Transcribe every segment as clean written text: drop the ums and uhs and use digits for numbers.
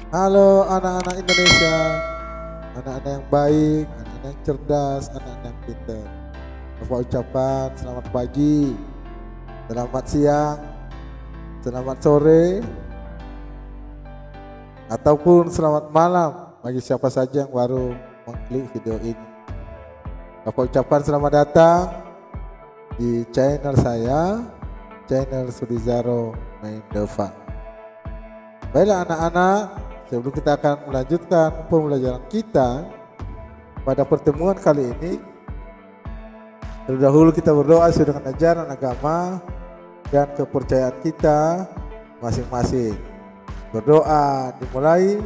Halo anak-anak Indonesia, anak-anak yang baik, anak-anak yang cerdas, anak-anak yang pintar. Bapak ucapkan selamat pagi, selamat siang, selamat sore, ataupun selamat malam bagi siapa saja yang baru mengklik video ini. Bapak ucapkan selamat datang di channel saya, channel Sudizaro Main Deva. Baiklah anak-anak, sebelum kita akan melanjutkan pembelajaran kita pada pertemuan kali ini, terlebih dahulu kita berdoa sesuai dengan ajaran agama dan kepercayaan kita masing-masing. Berdoa dimulai.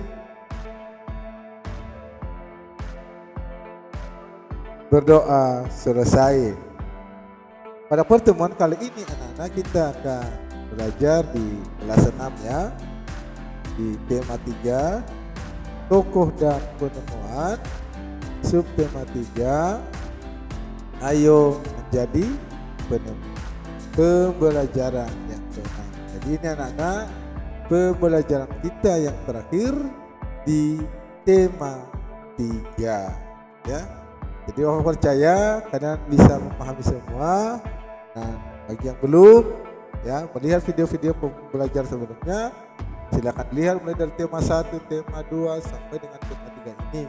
Berdoa selesai. Pada pertemuan kali ini anak-anak kita akan belajar di kelas 6 ya, di tema 3 tokoh dan penemuan, subtema 3 ayo menjadi penemu. Pembelajaran yang ke-6. Jadi ini anak-anak pembelajaran kita yang terakhir di tema 3 ya. Jadi orang percaya kalian bisa memahami semua. Nah, bagi yang belum ya melihat video-video pembelajaran sebelumnya, silakan lihat mulai dari tema 1, tema 2 sampai dengan tema 3 ini.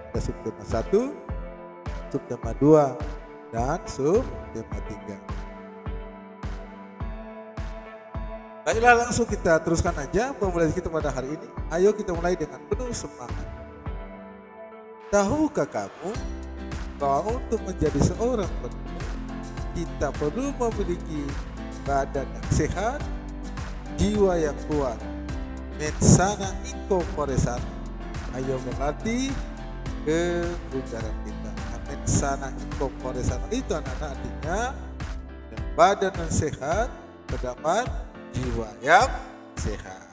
Ada subtema 1, subtema 2 dan subtema 3. Baiklah, langsung kita teruskan aja pembelajaran kita pada hari ini. Ayo kita mulai dengan penuh semangat. Tahukah kamu bahwa untuk menjadi seorang penemu kita perlu memiliki badan yang sehat, jiwa yang kuat, mensana incorpore sano. Ayo melatih kebugaran kita. Mensana incorpore sano itu anak-anak artinya badan yang sehat terdapat jiwa yang sehat.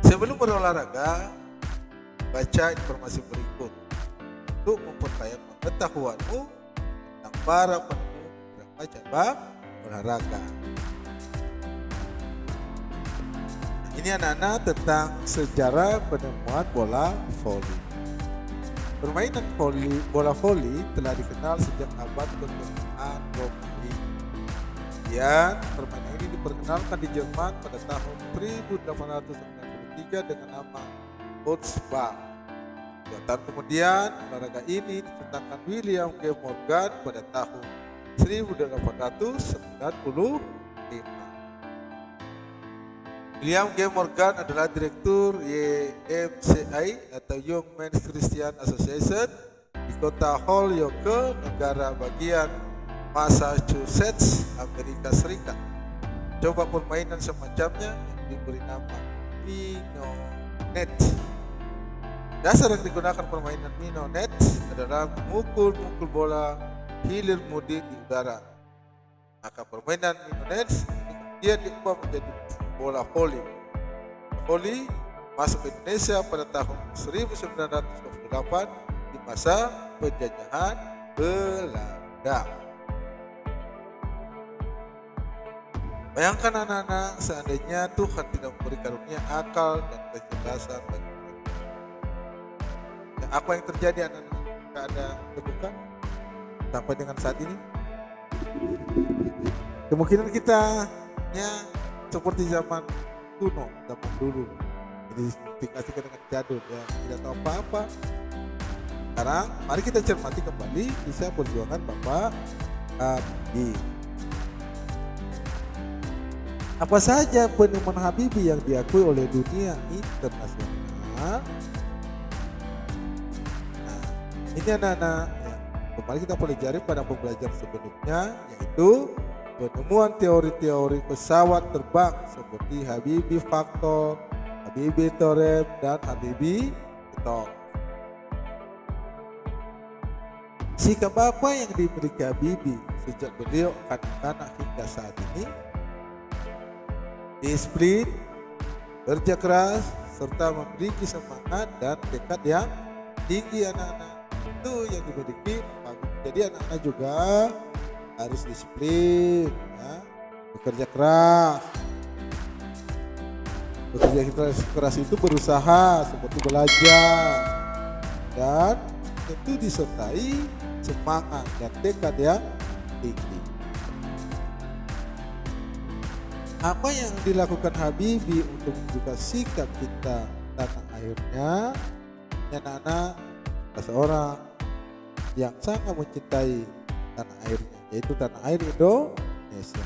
Sebelum berolahraga, baca informasi berikut untuk memperkaya pengetahuanmu tentang para penemu beberapa cabang olahraga. Ini anak-anak tentang sejarah penemuan bola voli. Permainan bola voli telah dikenal sejak abad ke-6 Romawi. Kemudian permainan ini diperkenalkan di Jerman pada tahun 1893 dengan nama Fußball. 2 tahun kemudian olahraga ini diciptakan William G. Morgan pada tahun 1895. William G. Morgan adalah direktur YMCA atau Young Men's Christian Association di kota Holyoke, negara bagian Massachusetts, Amerika Serikat. Coba permainan semacamnya yang diberi nama Minonet. Dasar yang digunakan permainan Minonet adalah memukul bola hilir mudik di udara. Maka permainan Minonet kemudian diubah menjadi bola voli. Voli masuk ke Indonesia pada tahun 1928 di masa penjajahan Belanda. Bayangkan anak-anak, seandainya Tuhan tidak memberi karunia akal dan kecerdasan bagi mereka. Dan apa yang terjadi anak-anak jika ada tegukan sampai dengan saat ini? Kemungkinan kita seperti zaman kuno, zaman dulu, jadi dikasihkan dengan jadul ya, tidak tahu apa-apa. Sekarang mari kita cermati kembali kisah perjuangan Bapak Habibie. Apa saja penemuan Habibie yang diakui oleh dunia internasional? Nah, ini anak-anak ya, kembali kita pelajari pada pembelajaran sebelumnya, yaitu penemuan teori-teori pesawat terbang seperti Habibie Factor, Habibie Theorem, dan Habibie Ketok. Sikap apa yang dimiliki Habibie sejak beliau kanak-kanak hingga saat ini? Disiplin, kerja keras, serta memiliki semangat dan tekad yang tinggi anak-anak. Itu yang dimiliki Habibie. Jadi anak-anak juga harus disiplin ya, bekerja keras, Bekerja keras itu berusaha seperti belajar dan tentu disertai semangat dan tekad yang tinggi. Apa yang dilakukan Habibie untuk menunjukkan sikap cinta tanah airnya? Anak-anak seorang yang sangat mencintai tanah airnya, yaitu tanah air Indonesia.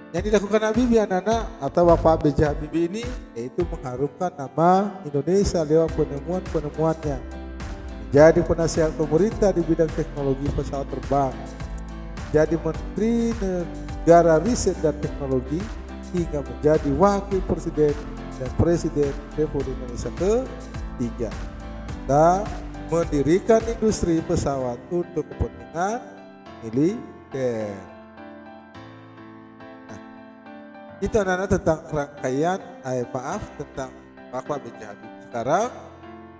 Yang dilakukan Habibie anak-anak atau Bapak B.J. Habibie ini yaitu mengharumkan nama Indonesia lewat penemuan-penemuannya, menjadi penasihat pemerintah di bidang teknologi pesawat terbang, jadi Menteri Negara Riset dan Teknologi, hingga menjadi Wakil Presiden dan Presiden Republik Indonesia ke-3. Dan mendirikan industri pesawat untuk kepentingan militer. Itu anak-anak tentang rangkaian tentang Bapak B.J. Habibie. Sekarang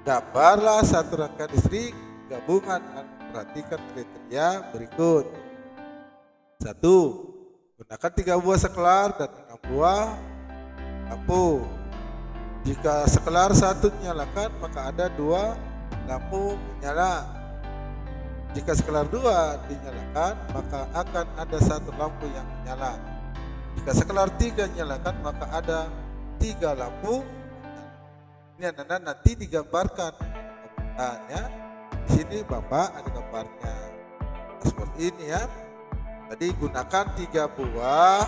gambarlah satu rangkaian listrik gabungan dengan memperhatikan kriteria berikut. 1. Gunakan 3 buah sekelar dan 6 buah lampu. Jika sekelar 1 dinyalakan, maka ada 2 lampu menyala. Jika sekelar 2 dinyalakan, maka akan ada 1 lampu yang menyala. Jika sekelar 3 dinyalakan, maka ada 3 lampu. Ini anak-anak nanti digambarkan penggunaannya. Di sini Bapak ada gambarnya seperti ini ya. Tadi gunakan 3 buah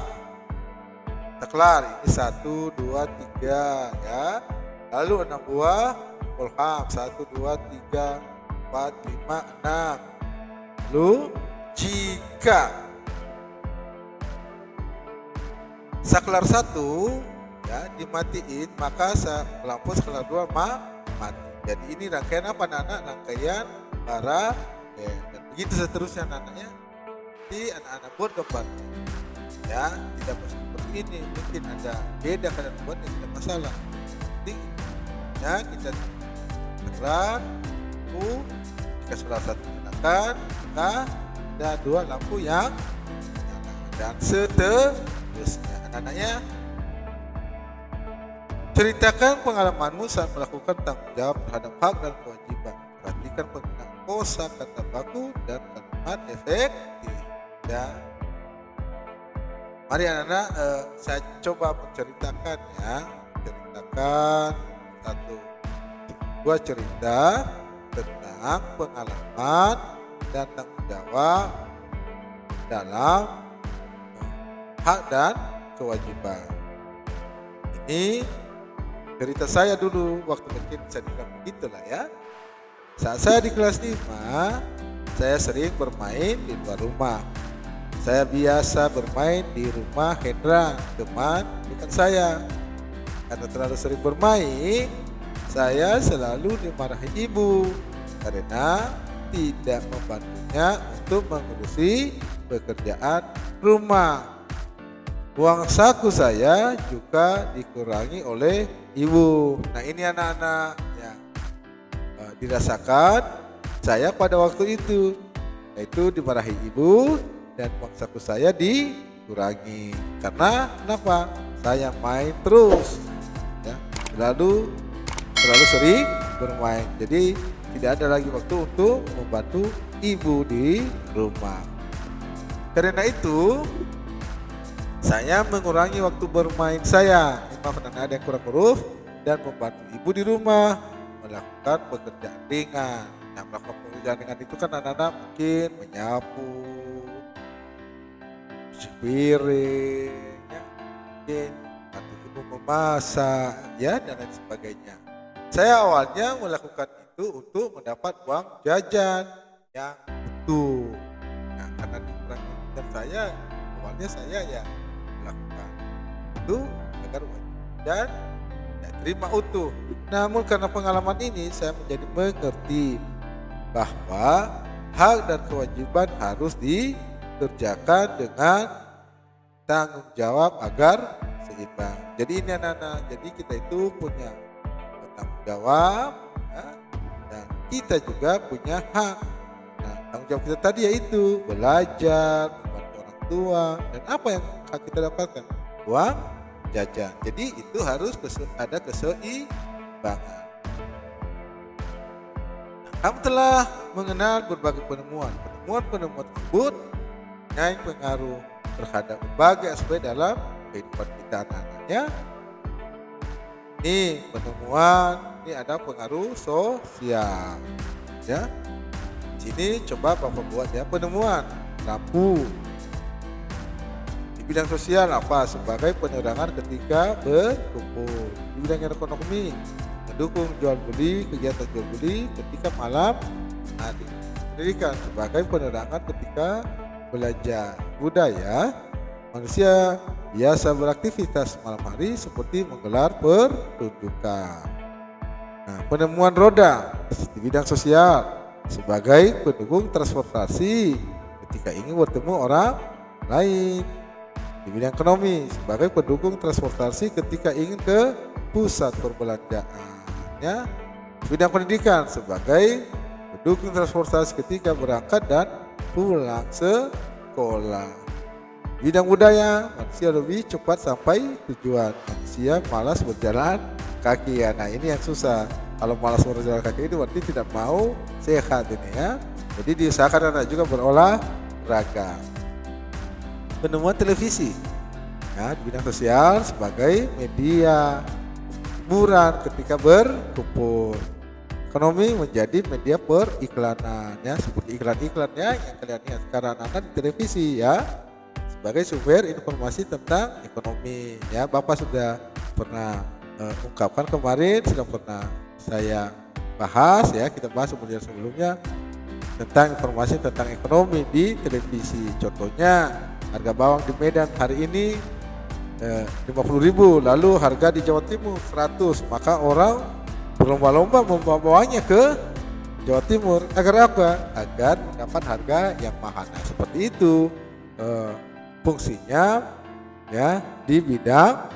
sekelar. Ini 1, 2, 3 ya. Lalu 6 buah volham. 1, 2, 3, 4, 5, 6. Lalu jika sekelar 1 ya dimatiin, maka lampu sekelar 2 mati. Jadi ini rangkaian apa anak-anak? Rangkaian para dan begitu seterusnya anak-anaknya. Jadi anak-anak buat gambarnya ya, tidak mesti seperti ini, mungkin ada beda kadang buatnya, tidak masalah. Jadi ya kita sekelar lampu, jika sekelar 1 digunakan, maka ada 2 lampu yang menyala dan seterusnya. Anak-anaknya, ceritakan pengalamanmu saat melakukan tanggung jawab terhadap hak dan kewajiban. Perhatikan penggunaan kosa kata baku dan kalimat efektif. Ya. Mari anak-anak, saya coba menceritakan ya. Ceritakan 2 cerita tentang pengalaman dan tanggung jawab dalam hak dan kewajiban. Ini cerita saya dulu waktu kecil, bisa dibilang begitulah ya. Saat saya di kelas 5, saya sering bermain di luar rumah. Saya biasa bermain di rumah Hendra, teman dekat saya. Karena terlalu sering bermain, saya selalu dimarahi ibu karena tidak membantunya untuk mengurusi pekerjaan rumah. Uang saku saya juga dikurangi oleh ibu. Nah ini anak-anak ya, dirasakan saya pada waktu itu, yaitu dimarahi ibu dan uang saku saya dikurangi. Karena kenapa? Saya main terus ya, terlalu sering bermain. Jadi tidak ada lagi waktu untuk membantu ibu di rumah. Karena itu saya mengurangi waktu bermain saya, maaf karena ada yang kurang huruf, dan membantu ibu di rumah melakukan pekerjaan ringan. Nah, melakukan pekerjaan ringan itu kan anak-anak mungkin menyapu, cuci piring, ya, mungkin bantu ibu memasak, ya dan lain sebagainya. Saya awalnya melakukan itu untuk mendapat uang jajan yang utuh. Nah, karena dikurangi jajan saya, awalnya saya ya melakukan itu agar wajar dan terima utuh. Namun karena pengalaman ini saya menjadi mengerti bahwa hak dan kewajiban harus dikerjakan dengan tanggung jawab agar seimbang. Jadi ini anak-anak, jadi kita itu punya tanggung jawab ya, dan kita juga punya hak. Nah, tanggung jawab kita tadi yaitu belajar, membantu orang tua, dan apa yang kita dapatkan? Uang jajan. Jadi itu harus ada keseimbangan. Kamu telah mengenal berbagai penemuan. Penemuan tersebut mempunyai pengaruh terhadap berbagai aspek dalam kehidupan kita anak-anaknya. Ini penemuan, ini ada pengaruh sosial. Ya, di sini coba Bapak buat ya penemuan lampu. Di bidang sosial apa? Sebagai penerangan ketika berkumpul. Di bidang ekonomi, mendukung jual beli, kegiatan jual beli ketika malam hari. Pendidikan sebagai penerangan ketika belajar. Budaya, manusia biasa beraktivitas malam hari seperti menggelar pertunjukan. Nah, penemuan roda di bidang sosial sebagai pendukung transportasi ketika ingin bertemu orang lain. Di bidang ekonomi sebagai pendukung transportasi ketika ingin ke pusat perbelanjaan. Ya. Di bidang pendidikan sebagai pendukung transportasi ketika berangkat dan pulang sekolah. Bidang budaya, manusia lebih cepat sampai tujuan. Manusia malas berjalan kaki. Ya, nah ini yang susah. Kalau malas berjalan kaki itu berarti tidak mau sehat ini ya. Jadi diusahakan anak juga berolahraga. Penemuan televisi ya, di bidang sosial sebagai media hiburan ketika berkumpul. Ekonomi menjadi media periklanan ya, seperti iklan-iklannya yang kalian lihat sekarang anak di televisi ya, sebagai sumber informasi tentang ekonomi ya. Bapak sudah pernah ungkapkan kemarin, sudah pernah saya bahas ya, kita bahas sebelumnya tentang informasi tentang ekonomi di televisi. Contohnya harga bawang di Medan hari ini 50.000, lalu harga di Jawa Timur 100, maka orang berlomba-lomba membawanya ke Jawa Timur agar apa? Agar mendapat harga yang mahal. Nah, seperti itu fungsinya ya di bidang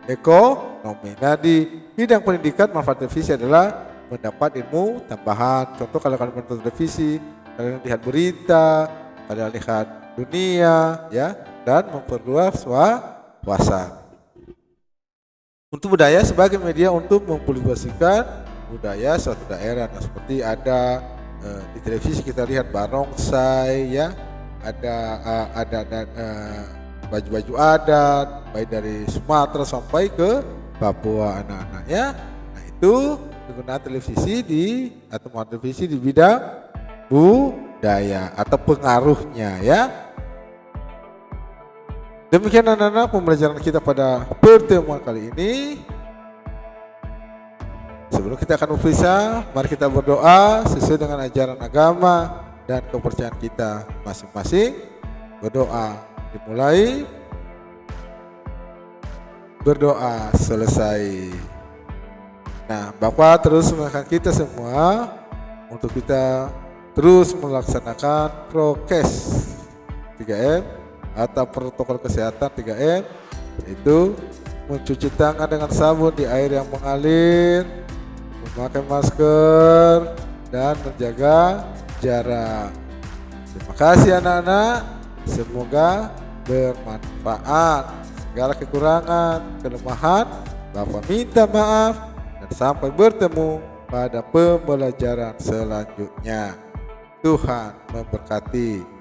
ekonomi. Nah, di bidang pendidikan manfaat televisi adalah mendapat ilmu tambahan. Contoh kalau kalian menonton televisi, kalian lihat berita, kalian lihat dunia ya, dan memperluas wawasan. Untuk budaya sebagai media untuk mempublikasikan budaya suatu daerah. Nah, seperti ada di televisi kita lihat barongsai ya, ada baju-baju adat baik dari Sumatera sampai ke Papua anak-anaknya. Nah, itu penggunaan televisi atau televisi di bidang budaya atau pengaruhnya ya. Demikian anak-anak pembelajaran kita pada pertemuan kali ini. Sebelum kita akan berpisah, mari kita berdoa sesuai dengan ajaran agama dan kepercayaan kita masing-masing. Berdoa dimulai, berdoa selesai. Nah, Bapak terus mengingatkan kita semua untuk kita terus melaksanakan prokes 3M atau protokol kesehatan 3M, yaitu mencuci tangan dengan sabun di air yang mengalir, memakai masker, dan menjaga jarak. Terima kasih anak-anak, semoga bermanfaat. Segala kekurangan, kelemahan, Bapak minta maaf, dan sampai bertemu pada pembelajaran selanjutnya. Tuhan memberkati.